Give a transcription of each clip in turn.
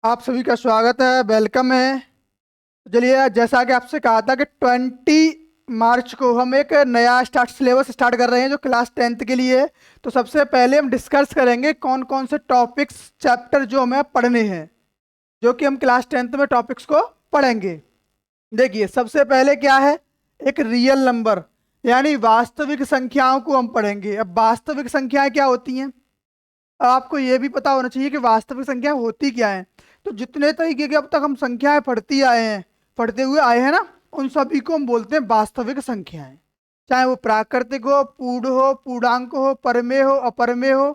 आप सभी का स्वागत है, वेलकम है। चलिए, जैसा कि आपसे कहा था कि 20 मार्च को हम एक नया सिलेबस स्टार्ट कर रहे हैं जो क्लास 10th के लिए है। तो सबसे पहले हम डिस्कस करेंगे कौन कौन से टॉपिक्स चैप्टर जो हमें पढ़ने हैं, जो कि हम क्लास 10th में टॉपिक्स को पढ़ेंगे। देखिए, सबसे पहले क्या है, एक रियल नंबर यानी वास्तविक संख्याओं को हम पढ़ेंगे। अब वास्तविक संख्याएं क्या होती हैं, आपको ये भी पता होना चाहिए कि वास्तविक संख्या होती क्या है। तो जितने तरीके के अब तक हम संख्याएं पढ़ते हुए आए हैं ना, उन सभी को हम बोलते हैं वास्तविक संख्याएं। चाहे वो प्राकृतिक हो, पूर्ण हो, पूर्णांक हो, परमेय हो, अपरमेय हो,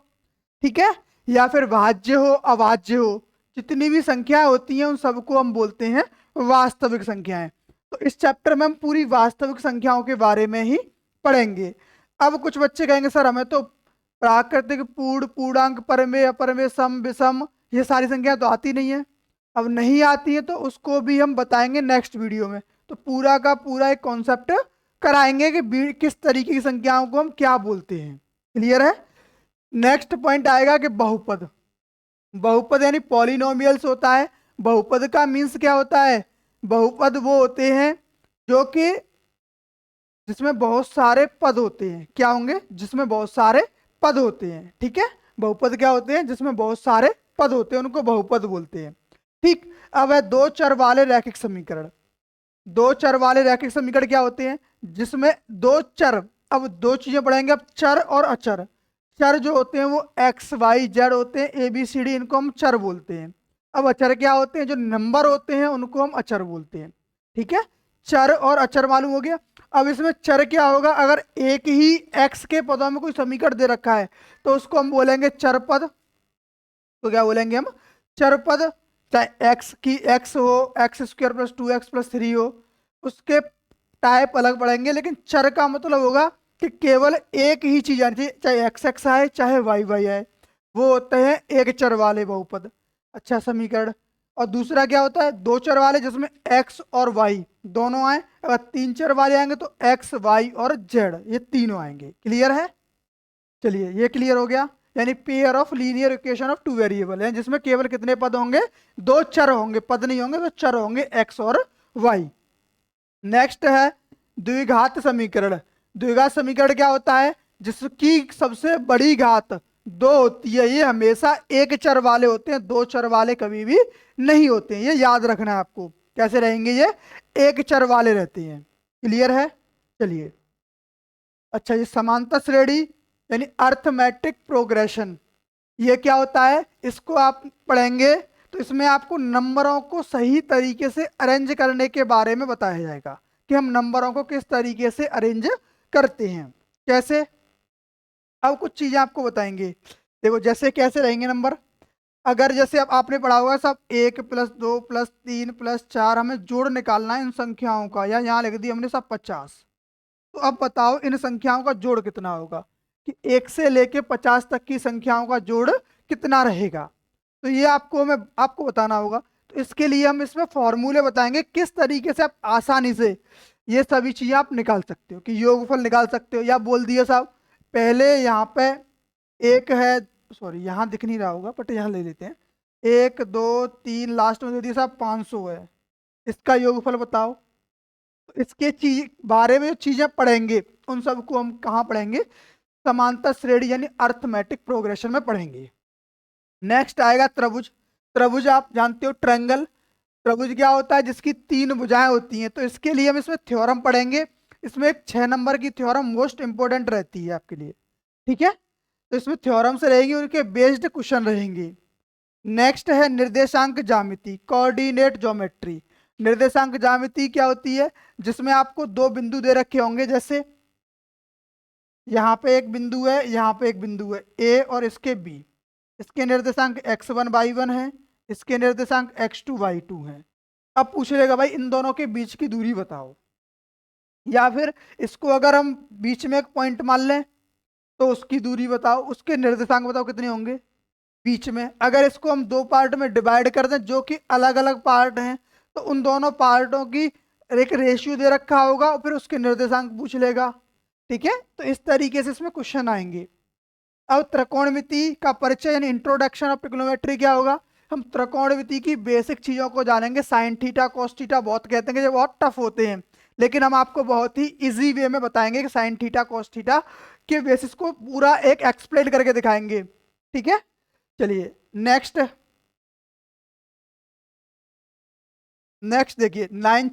ठीक है, या फिर भाज्य हो, अभाज्य हो। जितनी भी संख्याएं होती हैं उन सबको हम बोलते हैं वास्तविक संख्याएं। तो इस चैप्टर में हम पूरी वास्तविक संख्याओं के बारे में ही पढ़ेंगे। अब कुछ बच्चे कहेंगे सर हमें तो प्राकृतिक, पूर्ण, पूर्णांक, परमेय, अपरमेय, सम, विषम, ये सारी संख्या तो आती नहीं है। अब नहीं आती है तो उसको भी हम बताएंगे नेक्स्ट वीडियो में। तो पूरा का पूरा एक कॉन्सेप्ट कराएंगे कि किस तरीके की संख्याओं को हम क्या बोलते हैं। क्लियर है। नेक्स्ट पॉइंट आएगा कि बहुपद। बहुपद यानी पॉलिनोमियल्स होता है। बहुपद का मीन्स क्या होता है, बहुपद वो होते हैं जो कि जिसमें बहुत सारे पद होते हैं। क्या होंगे, जिसमें बहुत सारे पद होते हैं। ठीक है, बहुपद क्या होते हैं, जिसमें बहुत सारे पद होते हैं, उनको बहुपद बोलते हैं। ठीक। अब है दो चर वाले रैखिक समीकरण। दो चर वाले रैखिक समीकरण क्या होते हैं, जिसमें दो चर, अब दो चीजें पढ़ेंगे, अब चर और अचर। चर जो होते हैं वो एक्स वाई जेड होते हैं, ए बी सी डी, इनको हम चर बोलते हैं। अब अचर क्या होते हैं, जो नंबर होते हैं उनको हम अचर बोलते हैं। ठीक है, चर और अचर मालूम हो गया। अब इसमें चर क्या होगा, अगर एक ही एक्स के पदों में कोई समीकरण दे रखा है तो उसको हम बोलेंगे चर पद। तो क्या बोलेंगे हम, चर पद। चाहे एक्स की एक्स हो, x square plus 2x plus 3 हो, उसके टाइप अलग पढ़ेंगे, लेकिन चर का मतलब होगा कि केवल एक ही चीज आनी चाहिए, चाहे एक्स एक्स आए चाहे वाई वाई आए, वो होते हैं एक चर वाले बहुपद। अच्छा, समीकरण। और दूसरा क्या होता है, दो चर वाले, जिसमें एक्स और वाई दोनों आए। अगर तीन चर वाले आएंगे तो एक्स वाई और जेड, ये तीनों आएंगे। क्लियर है। चलिए, ये क्लियर हो गया। यानी pair of linear equation of two variable है, जिसमें केवल कितने पद होंगे, दो चर होंगे, पद नहीं होंगे, तो चर होंगे एक्स और वाई। नेक्स्ट है द्विघात समीकरण। द्विघात समीकरण क्या होता है, जिसकी सबसे बड़ी घात दो होती है। ये हमेशा एक चर वाले होते हैं, दो चर वाले कभी भी नहीं होते हैं, ये याद रखना है आपको। कैसे रहेंगे, ये एक चर वाले रहते हैं। क्लियर है। चलिए, अच्छा, ये समांतर श्रेणी यानी अर्थमेटिक प्रोग्रेशन, ये क्या होता है, इसको आप पढ़ेंगे तो इसमें आपको नंबरों को सही तरीके से अरेंज करने के बारे में बताया जाएगा कि हम नंबरों को किस तरीके से अरेंज करते हैं। कैसे, अब कुछ चीजें आपको बताएंगे। देखो, जैसे कैसे रहेंगे नंबर, अगर जैसे अब आपने पढ़ा होगा सब 1 + 2 + 3 + 4, हमें जोड़ निकालना है इन संख्याओं का, या यहाँ लिख दिया हमने सब 50। तो अब बताओ इन संख्याओं का जोड़ कितना होगा, कि 1 से लेके 50 तक की संख्याओं का जोड़ कितना रहेगा। तो ये आपको बताना होगा। तो इसके लिए हम इसमें फॉर्मूले बताएंगे किस तरीके से आप आसानी से ये सभी चीजें आप निकाल सकते हो, कि योगफल निकाल सकते हो। या बोल दिया साहब, पहले यहाँ पे एक है, सॉरी यहाँ दिख नहीं रहा होगा बट यहाँ ले लेते हैं, 1 2 3, लास्ट में दे दिया साहब 500 है, इसका योगफल बताओ। इसके चीज बारे में जो चीजें पढ़ेंगे उन सबको हम कहाँ पढ़ेंगे, समांतर श्रेणी यानी अर्थमेटिक प्रोग्रेशन में पढ़ेंगे। नेक्स्ट आएगा त्रिभुज। त्रिभुज आप जानते हो, ट्रायंगल। त्रिभुज क्या होता है, जिसकी तीन भुजाएं होती हैं। तो इसके लिए हम इसमें थ्योरम पढ़ेंगे। इसमें एक 6 नंबर की थ्योरम मोस्ट इंपोर्टेंट रहती है आपके लिए। ठीक है, तो इसमें थ्योरम से रहेंगी, उनके बेस्ड क्वेश्चन रहेंगे। नेक्स्ट है निर्देशांक ज्यामिति, कोऑर्डिनेट ज्योमेट्री। निर्देशांक ज्यामिति क्या होती है, जिसमें आपको दो बिंदु दे रखे होंगे, जैसे यहाँ पे एक बिंदु है, यहाँ पे एक बिंदु है, ए और इसके बी। इसके निर्देशांक x1 y1 है, इसके निर्देशांक x2 y2 है। अब पूछ लेगा भाई इन दोनों के बीच की दूरी बताओ, या फिर इसको अगर हम बीच में एक पॉइंट मान लें तो उसकी दूरी बताओ, उसके निर्देशांक बताओ कितने होंगे बीच में। अगर इसको हम दो पार्ट में डिवाइड कर दें जो कि अलग अलग पार्ट हैं, तो उन दोनों पार्टों की एक रेशियो दे रखा होगा और फिर उसके निर्देशांक पूछ लेगा। ठीक है, तो इस तरीके से इसमें क्वेश्चन आएंगे। अब त्रिकोणमिति का परिचय यानी इंट्रोडक्शन ऑफ ट्रिग्नोमेट्री क्या होगा, हम त्रिकोणमिति की बेसिक चीज़ों को जानेंगे। साइन थीटा कॉस थीटा बहुत कहते हैं कि ये बहुत टफ होते हैं, लेकिन हम आपको बहुत ही इजी वे में बताएंगे कि साइन थीटा कॉस थीटा के बेसिस को पूरा एक एक्सप्लेन करके दिखाएंगे। ठीक है, चलिए नेक्स्ट देखिए 9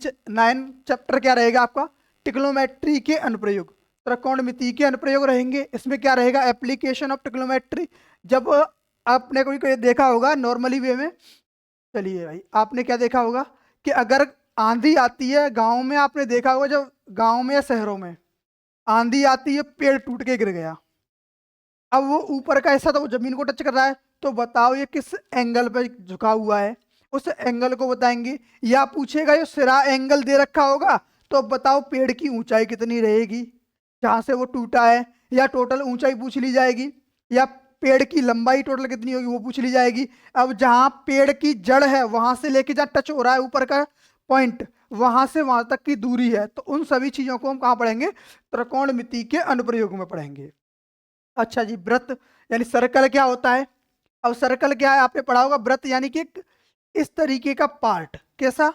चैप्टर क्या रहेगा आपका, ट्रिग्नोमेट्री के अनुप्रयोग, त्रिकोणमिति के अनुप्रयोग रहेंगे। इसमें क्या रहेगा, एप्लीकेशन ऑफ ट्रिग्नोमेट्री। जब आपने कोई देखा होगा नॉर्मली वे में, चलिए भाई आपने क्या देखा होगा कि अगर आंधी आती है गांव में, आपने देखा होगा जब गांव में या शहरों में आंधी आती है, पेड़ टूट के गिर गया, अब वो ऊपर का हिस्सा तो वो जमीन को टच कर रहा है, तो बताओ ये किस एंगल पे झुका हुआ है, उस एंगल को बताएंगे। या पूछेगा ये सिरा एंगल दे रखा होगा, तो अब बताओ पेड़ की ऊंचाई कितनी रहेगी जहां से वो टूटा है, या टोटल ऊंचाई पूछ ली जाएगी, या पेड़ की लंबाई टोटल कितनी होगी वो पूछ ली जाएगी। अब जहां पेड़ की जड़ है वहां से लेके जहां टच हो रहा है ऊपर का पॉइंट, वहां से वहां तक की दूरी है, तो उन सभी चीजों को हम कहाँ पढ़ेंगे, त्रिकोणमिति के अनुप्रयोग में पढ़ेंगे। अच्छा जी, व्रत यानी सर्कल क्या होता है। अब सर्कल क्या है आपने पढ़ा होगा, व्रत यानी कि इस तरीके का पार्ट, कैसा,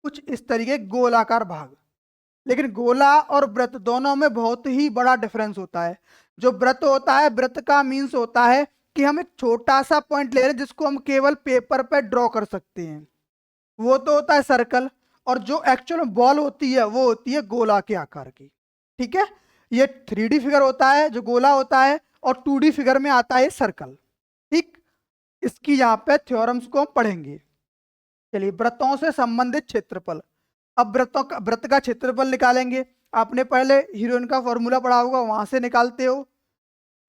कुछ इस तरीके गोलाकार भाग। लेकिन गोला और व्रत दोनों में बहुत ही बड़ा डिफरेंस होता है। जो व्रत होता है, व्रत का मीन्स होता है कि हम एक छोटा सा पॉइंट ले रहे हैं जिसको हम केवल पेपर पर ड्रॉ कर सकते हैं, वो तो होता है सर्कल। और जो एक्चुअल बॉल होती है वो होती है गोला के आकार की। ठीक है, ये 3D फिगर होता है जो गोला होता है, और 2D फिगर में आता है सर्कल। ठीक, इसकी यहाँ पे थ्योरम्स को हम पढ़ेंगे। चलिए, व्रतों से संबंधित क्षेत्रफल। अब व्रत का क्षेत्रफल निकालेंगे। आपने पहले हीरोइन का फॉर्मूला पढ़ा होगा, वहां से निकालते हो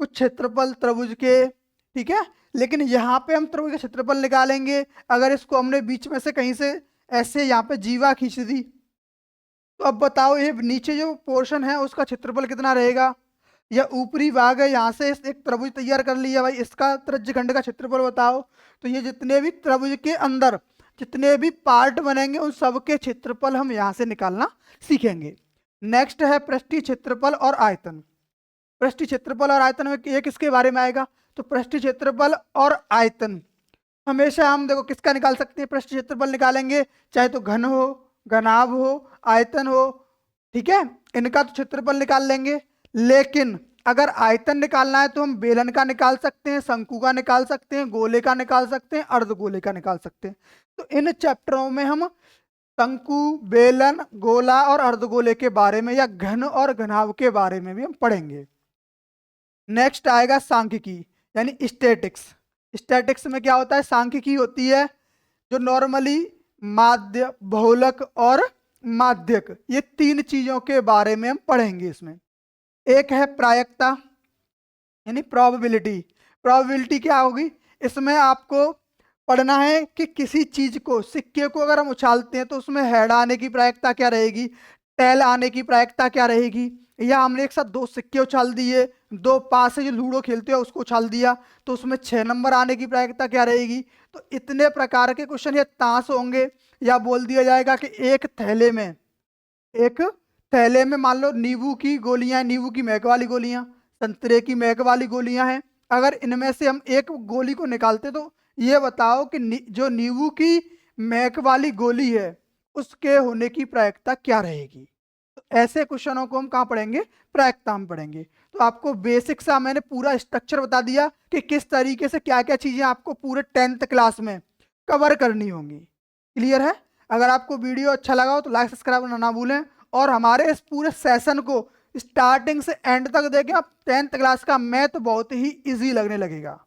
कुछ क्षेत्रफल त्रिभुज के। ठीक है, लेकिन यहाँ पे हम त्रिभुज का क्षेत्रफल निकालेंगे। अगर इसको हमने बीच में से कहीं से ऐसे यहाँ पे जीवा खींच दी, तो अब बताओ ये नीचे जो पोर्शन है उसका क्षेत्रफल कितना रहेगा, या ऊपरी भाग है यहाँ से एक त्रिभुज तैयार कर लिया भाई, इसका त्रिज्यखंड का क्षेत्रफल बताओ। तो ये जितने भी त्रिभुज के अंदर जितने भी पार्ट बनेंगे उन सब के क्षेत्रफल हम यहाँ से निकालना सीखेंगे। नेक्स्ट है पृष्ठीय क्षेत्रफल और आयतन। पृष्ठीय क्षेत्रफल और आयतन में ये किसके बारे में आएगा, तो पृष्ठीय क्षेत्रफल और आयतन हमेशा हम देखो किसका निकाल सकते हैं, पृष्ठीय क्षेत्रफल निकालेंगे, चाहे तो घन हो, घनाभ हो, आयतन हो। ठीक है, इनका तो क्षेत्रफल निकाल लेंगे। लेकिन अगर आयतन निकालना है तो हम बेलन का निकाल सकते हैं, शंकु का निकाल सकते हैं, गोले का निकाल सकते हैं, अर्धगोले का निकाल सकते हैं। तो इन चैप्टरों में हम शंकु, बेलन, गोला और अर्धगोले के बारे में, या घन और घनाभ के बारे में भी हम पढ़ेंगे। नेक्स्ट आएगा सांख्यिकी यानी स्टैटिक्स। स्टैटिक्स में क्या होता है, सांख्यिकी होती है जो नॉर्मली माध्य, बहुलक और माध्यक, ये 3 चीजों के बारे में हम पढ़ेंगे। इसमें एक है प्रायिकता यानी प्रोबेबिलिटी। प्रोबेबिलिटी क्या होगी, इसमें आपको पढ़ना है कि किसी चीज को, सिक्के को अगर हम उछालते हैं तो उसमें हेड आने की प्रायिकता क्या रहेगी, टेल आने की प्रायिकता क्या रहेगी। या हमने एक साथ 2 सिक्के उछाल दिए, 2 पास से जो लूडो खेलते हो उसको उछाल दिया, तो उसमें 6 नंबर आने की प्रायिकता क्या रहेगी। तो इतने प्रकार के क्वेश्चन ये ताश होंगे। या बोल दिया जाएगा कि एक थैले में मान लो नींबू की गोलियां, नींबू की महक वाली गोलियां, संतरे की महक वाली गोलियां हैं, अगर इनमें से हम एक गोली को निकालते तो ये बताओ कि जो नींबू की महक वाली गोली है उसके होने की प्रायिकता क्या रहेगी। तो ऐसे क्वेश्चनों को हम कहाँ पढ़ेंगे, प्रायिकता में पढ़ेंगे। तो आपको बेसिक सा मैंने पूरा स्ट्रक्चर बता दिया कि किस तरीके से क्या क्या चीजें आपको पूरे 10th क्लास में कवर करनी होंगी। क्लियर है। अगर आपको वीडियो अच्छा लगा हो तो लाइक सब्सक्राइब करना ना भूलें, और हमारे इस पूरे सेशन को स्टार्टिंग से एंड तक देखें। आप 10th क्लास का मैथ बहुत ही इजी लगने लगेगा।